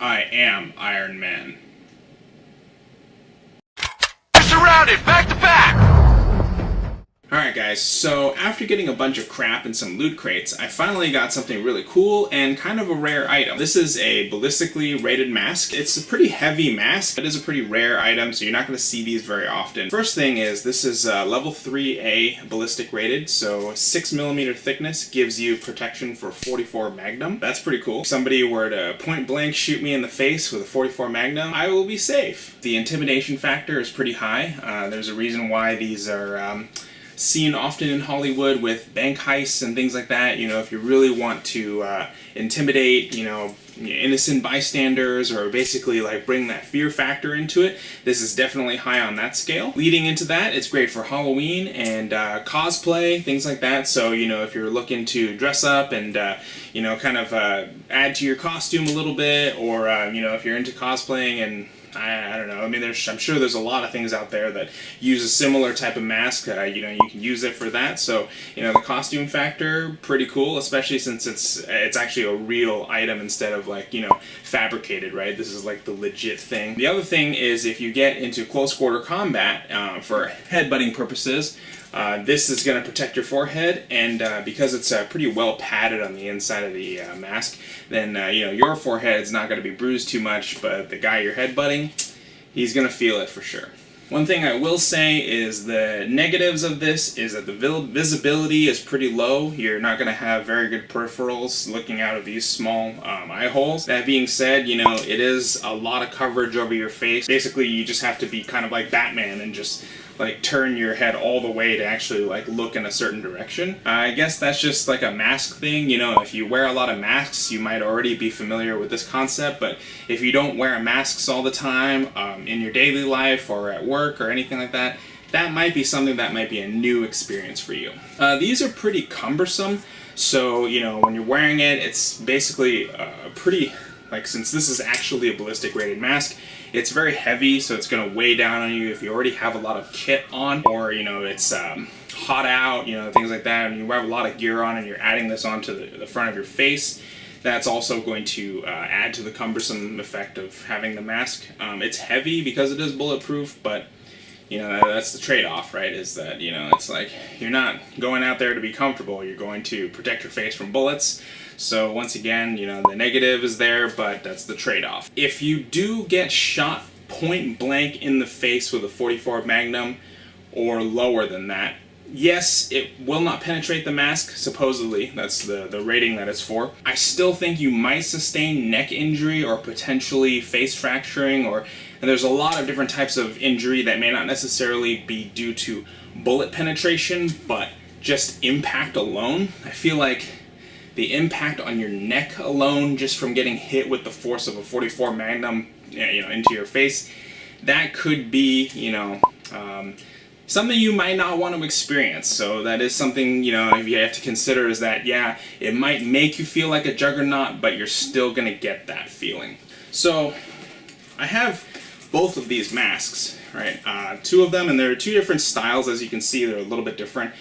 I am Iron Man. You're surrounded! Back to back! Alright guys, so after getting a bunch of crap and some loot crates, I finally got something really cool and kind of a rare item. This is a ballistically rated mask. It's a pretty heavy mask. It is a pretty rare item, so you're not going to see these very often. First thing is, this is level 3A ballistic rated, so 6mm thickness gives you protection for 44 Magnum. That's pretty cool. If somebody were to point blank shoot me in the face with a 44 Magnum, I will be safe. The intimidation factor is pretty high. There's a reason why these are seen often in Hollywood with bank heists and things like that. You know, if you really want to intimidate, innocent bystanders, or basically like bring that fear factor into it, this is definitely high on that scale. Leading into that, it's great for Halloween and cosplay, things like that. So, if you're looking to dress up and, kind of add to your costume a little bit, or, if you're into cosplaying and I don't know. I mean, I'm sure there's a lot of things out there that use a similar type of mask. You can use it for that. So, the costume factor, pretty cool, especially since it's actually a real item instead of like, fabricated, right? This is like the legit thing. The other thing is if you get into close quarter combat for headbutting purposes, this is going to protect your forehead, and because it's pretty well padded on the inside of the mask, then your forehead is not going to be bruised too much, but the guy you're headbutting, he's going to feel it for sure. One thing I will say is the negatives of this is that the visibility is pretty low. You're not going to have very good peripherals looking out of these small eye holes. That being said, it is a lot of coverage over your face. Basically, you just have to be kind of like Batman and just like turn your head all the way to actually like look in a certain direction. I guess that's just like a mask thing. If you wear a lot of masks, you might already be familiar with this concept, but if you don't wear masks all the time in your daily life or at work or anything like that, that might be something that might be a new experience for you. These are pretty cumbersome, so when you're wearing it, it's basically pretty, like, since this is actually a ballistic rated mask, it's very heavy, so it's going to weigh down on you if you already have a lot of kit on, or it's hot out, things like that, and you have a lot of gear on and you're adding this onto the front of your face. That's also going to add to the cumbersome effect of having the mask. It's heavy because it is bulletproof, but that's the trade-off, right? Is that, it's like you're not going out there to be comfortable, you're going to protect your face from bullets. So once again, the negative is there, but that's the trade-off. If you do get shot point blank in the face with a 44 Magnum or lower than that, yes, it will not penetrate the mask, supposedly. That's the rating that it's for. I still think you might sustain neck injury or potentially face fracturing, and there's a lot of different types of injury that may not necessarily be due to bullet penetration, but just impact alone. I feel like the impact on your neck alone, just from getting hit with the force of a 44 Magnum, into your face, that could be, something you might not want to experience. So that is something, you have to consider, is that, yeah, it might make you feel like a juggernaut, but you're still going to get that feeling. So I have both of these masks, right? Two of them, and there are two different styles. As you can see, they're a little bit different.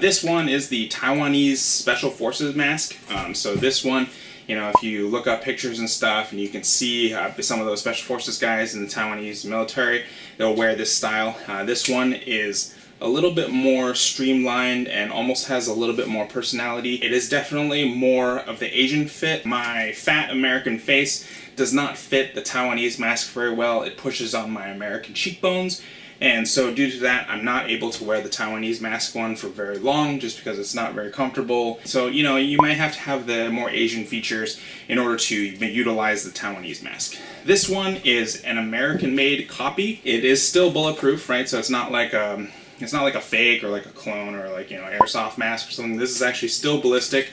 This one is the Taiwanese Special Forces mask. So this one, if you look up pictures and stuff, and you can see some of those Special Forces guys in the Taiwanese military, they'll wear this style. This one is a little bit more streamlined and almost has a little bit more personality. It is definitely more of the Asian fit. My fat American face does not fit the Taiwanese mask very well. It pushes on my American cheekbones. And so due to that, I'm not able to wear the Taiwanese mask one for very long, just because it's not very comfortable. So, you might have to have the more Asian features in order to utilize the Taiwanese mask. This one is an American-made copy. It is still bulletproof, right? So it's not like a fake or like a clone or like, airsoft mask or something. This is actually still ballistic.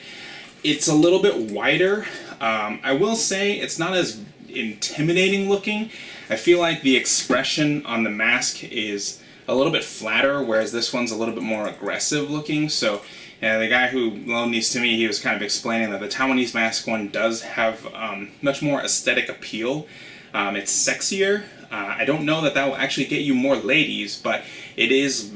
It's a little bit wider. I will say it's not as intimidating looking. I feel like the expression on the mask is a little bit flatter, whereas this one's a little bit more aggressive looking. So the guy who loaned these to me, he was kind of explaining that the Taiwanese mask one does have much more aesthetic appeal. It's sexier. I don't know that will actually get you more ladies, but it is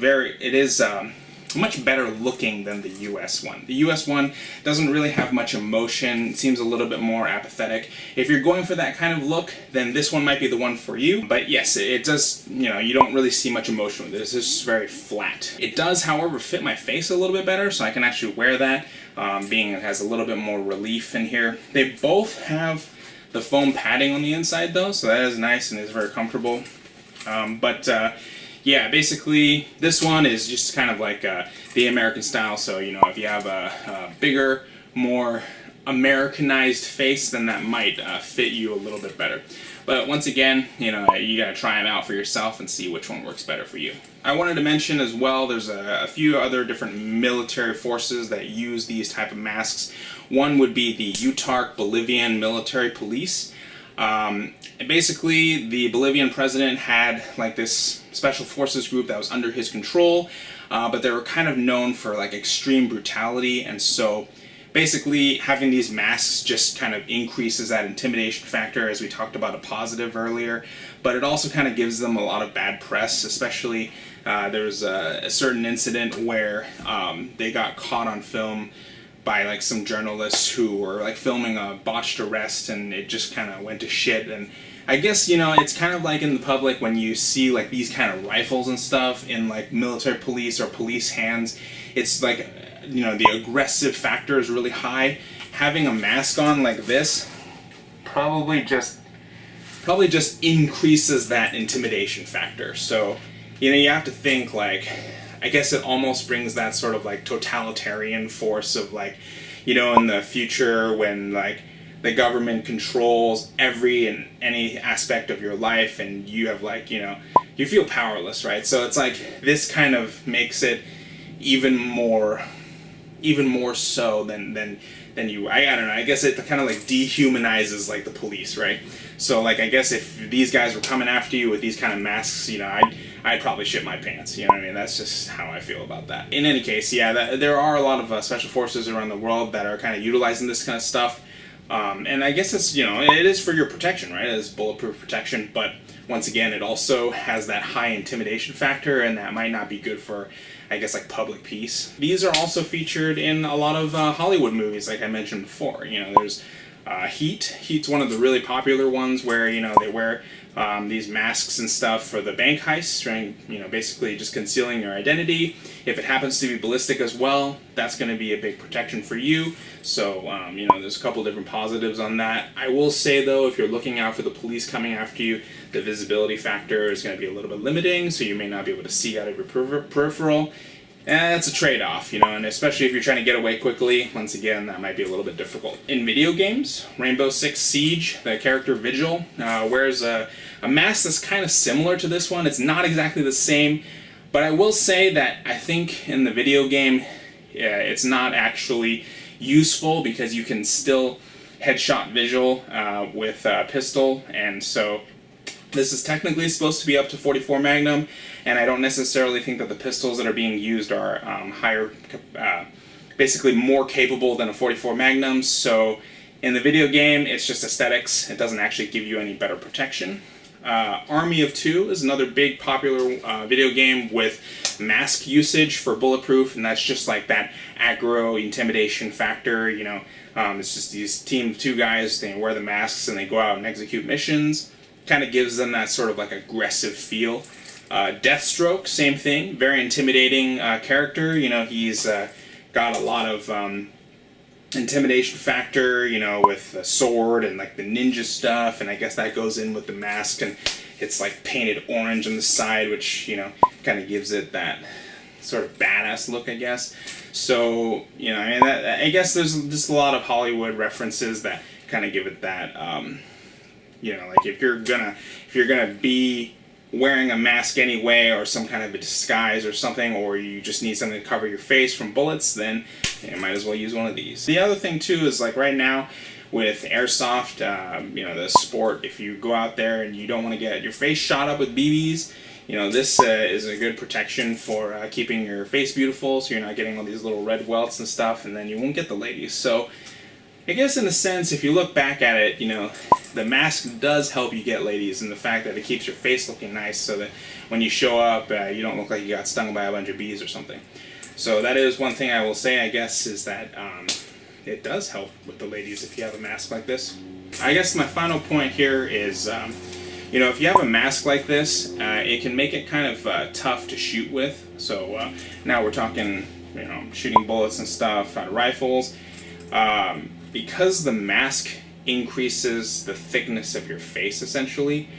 much better looking than the US one. The US one doesn't really have much emotion, it seems a little bit more apathetic. If you're going for that kind of look, then this one might be the one for you. But yes, it does, you know, you don't really see much emotion with this. It's just very flat. It does, however, fit my face a little bit better, so I can actually wear that, being it has a little bit more relief in here. They both have the foam padding on the inside though, so that is nice and is very comfortable. Yeah, basically this one is just kind of like the American style, so you know, if you have a bigger, more Americanized face, then that might fit you a little bit better. But once again, you know, you gotta try them out for yourself and see which one works better for you. I wanted to mention as well, there's a few other different military forces that use these type of masks. One would be the UTARC Bolivian Military Police. Basically, the Bolivian president had like this special forces group that was under his control, but they were kind of known for like extreme brutality, and so basically having these masks just kind of increases that intimidation factor, as we talked about a positive earlier, but it also kind of gives them a lot of bad press. Especially there was a certain incident where they got caught on film by like some journalists who were like filming a botched arrest, and it just kind of went to shit. And I guess, you know, it's kind of like in the public when you see like these kind of rifles and stuff in like military police or police hands, it's like, you know, the aggressive factor is really high. Having a mask on like this probably just increases that intimidation factor. So, you know, you have to think like, I guess it almost brings that sort of like totalitarian force of like, you know, in the future when like the government controls every and any aspect of your life, and you have like, you know, you feel powerless, right? So it's like this kind of makes it even more so than you. I don't know. I guess it kind of like dehumanizes like the police, right? So like, I guess if these guys were coming after you with these kind of masks, you know, I'd probably shit my pants. You know what I mean? That's just how I feel about that. In any case, yeah, there are a lot of special forces around the world that are kind of utilizing this kind of stuff. And I guess it's, you know, it is for your protection, right? It is bulletproof protection, but once again, it also has that high intimidation factor, and that might not be good for, I guess, like public peace. These are also featured in a lot of Hollywood movies, like I mentioned before. You know, there's Heat. Heat's one of the really popular ones where, you know, they wear these masks and stuff for the bank heist, trying, you know, basically just concealing your identity. If it happens to be ballistic as well, that's going to be a big protection for you. So, you know, there's a couple different positives on that. I will say, though, if you're looking out for the police coming after you, the visibility factor is going to be a little bit limiting, so you may not be able to see out of your peripheral. And it's a trade-off, you know, and especially if you're trying to get away quickly, once again, that might be a little bit difficult. In video games, Rainbow Six Siege, the character Vigil, wears a mask that's kind of similar to this one. It's not exactly the same, but I will say that I think in the video game, it's not actually useful because you can still headshot Vigil with a pistol, and so this is technically supposed to be up to 44 Magnum, and I don't necessarily think that the pistols that are being used are basically more capable than a 44 Magnum, so in the video game, it's just aesthetics. It doesn't actually give you any better protection. Army of Two is another big popular video game with mask usage for bulletproof, and that's just like that aggro intimidation factor, you know. It's just these team of two guys, they wear the masks and they go out and execute missions. Kind of gives them that sort of like aggressive feel. Deathstroke, same thing, very intimidating character. You know, he's got a lot of intimidation factor, you know, with the sword and like the ninja stuff, and I guess that goes in with the mask, and it's like painted orange on the side, which, you know, kind of gives it that sort of badass look, I guess. So, you know, I mean, I guess there's just a lot of Hollywood references that kind of give it that. You know, like if you're gonna be wearing a mask anyway, or some kind of a disguise or something, or you just need something to cover your face from bullets, then you might as well use one of these. The other thing too is like right now with airsoft, you know, the sport, if you go out there and you don't want to get your face shot up with BBs, you know, this is a good protection for keeping your face beautiful, so you're not getting all these little red welts and stuff, and then you won't get the ladies. So I guess in a sense, if you look back at it, you know, the mask does help you get ladies, and the fact that it keeps your face looking nice so that when you show up, you don't look like you got stung by a bunch of bees or something. So that is one thing I will say, I guess, is that it does help with the ladies if you have a mask like this. I guess my final point here is, you know, if you have a mask like this, it can make it kind of tough to shoot with. So now we're talking, you know, shooting bullets and stuff out of rifles. Because the mask increases the thickness of your face, essentially,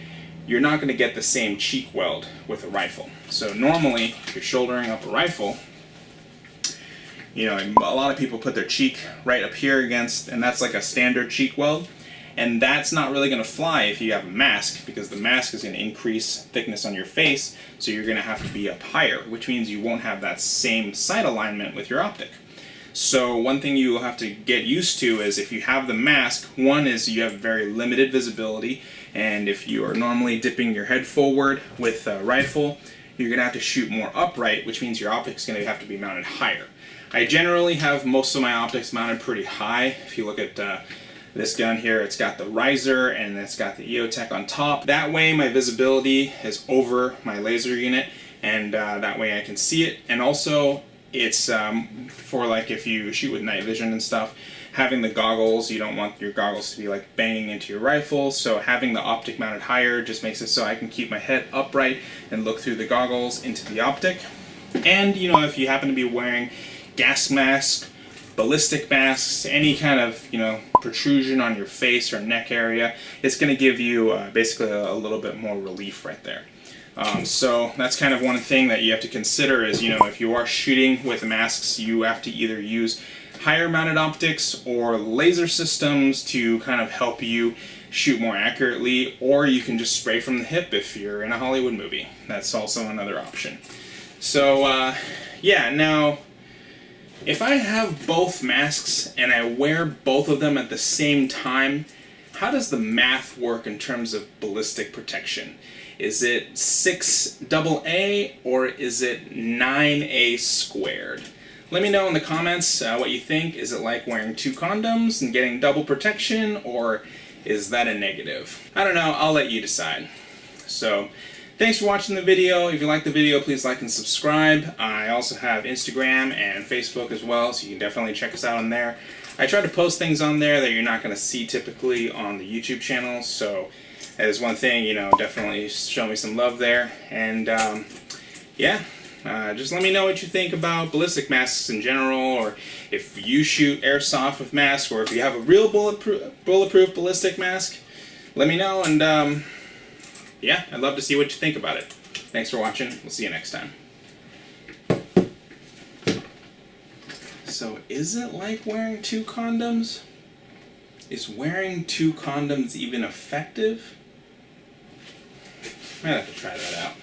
you're not going to get the same cheek weld with a rifle. So normally, if you're shouldering up a rifle, you know, a lot of people put their cheek right up here against, and that's like a standard cheek weld. And that's not really going to fly if you have a mask, because the mask is going to increase thickness on your face, so you're going to have to be up higher, which means you won't have that same sight alignment with your optic. So one thing you will have to get used to is if you have the mask, one is you have very limited visibility, and if you are normally dipping your head forward with a rifle, you're going to have to shoot more upright, which means your optic's going to have to be mounted higher. I generally have most of my optics mounted pretty high. If you look at this gun here, it's got the riser and it's got the EOTech on top. That way my visibility is over my laser unit, and that way I can see it. And also it's for like if you shoot with night vision and stuff, having the goggles, you don't want your goggles to be like banging into your rifle, so having the optic mounted higher just makes it so I can keep my head upright and look through the goggles into the optic. And you know, if you happen to be wearing gas mask, ballistic masks, any kind of, you know, protrusion on your face or neck area, it's going to give you basically a little bit more relief right there. So that's kind of one thing that you have to consider is, you know, if you are shooting with masks, you have to either use higher mounted optics or laser systems to kind of help you shoot more accurately, or you can just spray from the hip if you're in a Hollywood movie. That's also another option. So yeah, now if I have both masks and I wear both of them at the same time, how does the math work in terms of ballistic protection? Is it 6 AA or is it 9A squared? Let me know in the comments what you think. Is it like wearing 2 condoms and getting double protection, or is that a negative? I don't know, I'll let you decide. So, thanks for watching the video. If you like the video, please like and subscribe. I also have Instagram and Facebook as well, so you can definitely check us out on there. I try to post things on there that you're not going to see typically on the YouTube channel, so that is one thing, you know, definitely show me some love there. And yeah, just let me know what you think about ballistic masks in general, or if you shoot airsoft with masks, or if you have a real bulletproof ballistic mask, let me know. And yeah, I'd love to see what you think about it. Thanks for watching. We'll see you next time. So, is it like wearing 2 condoms? Is wearing 2 condoms even effective? I might have to try that out.